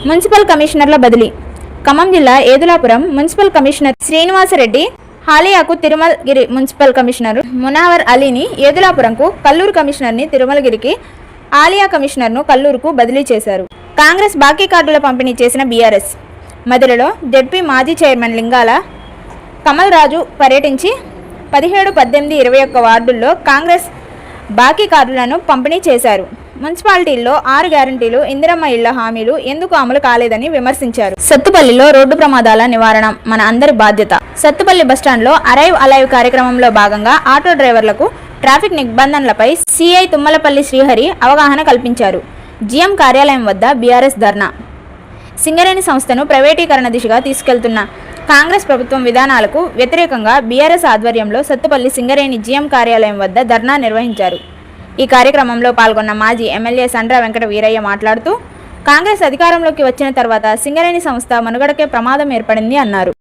Municipal కమిషనర్ల బదిలీ. ఖమ్మం జిల్లా Edulapuram municipal commissioner Srinivasa Reddy హాలియాకు తిరుమలగిరి మున్సిపల్ కమిషనర్ మునావర్ అలీని ఏదులాపురంకు, కల్లూరు కమిషనర్ని తిరుమలగిరికి, ఆలియా కమిషనర్ను కల్లూరుకు బదిలీ చేశారు. కాంగ్రెస్ బాకీ కార్డుల పంపిణీ చేసిన బీఆర్ఎస్. మదిరలో జెడ్పీ మాజీ చైర్మన్ లింగాల కమల్ రాజు పర్యటించి 17, 18, 21 వార్డుల్లో కాంగ్రెస్ బాకీ కార్డులను పంపిణీ చేశారు. మున్సిపాలిటీల్లో 6 గ్యారంటీలు, ఇందిరమ్మ ఇళ్ల హామీలు ఎందుకు అమలు కాలేదని విమర్శించారు. సత్తుపల్లిలో రోడ్డు ప్రమాదాల నివారణ మన అందరి బాధ్యత. సత్తుపల్లి బస్టాండ్లో అరైవ్ అలైవ్ కార్యక్రమంలో భాగంగా ఆటో డ్రైవర్లకు ట్రాఫిక్ నిబంధనలపై సిఐ తుమ్మలపల్లి శ్రీహరి అవగాహన కల్పించారు. జీఎం కార్యాలయం వద్ద బీఆర్ఎస్ ధర్నా. సింగరేణి సంస్థను ప్రైవేటీకరణ దిశగా తీసుకెళ్తున్న కాంగ్రెస్ ప్రభుత్వం విధానాలకు వ్యతిరేకంగా బీఆర్ఎస్ ఆధ్వర్యంలో సత్తుపల్లి సింగరేణి జీఎం కార్యాలయం వద్ద ధర్నా నిర్వహించారు. ఈ కార్యక్రమంలో పాల్గొన్న మాజీ ఎమ్మెల్యే సండ్ర వెంకట వీరయ్య మాట్లాడుతూ, కాంగ్రెస్ అధికారంలోకి వచ్చిన తర్వాత సింగరేణి సంస్థ మనుగడకే ప్రమాదం ఏర్పడింది అన్నారు.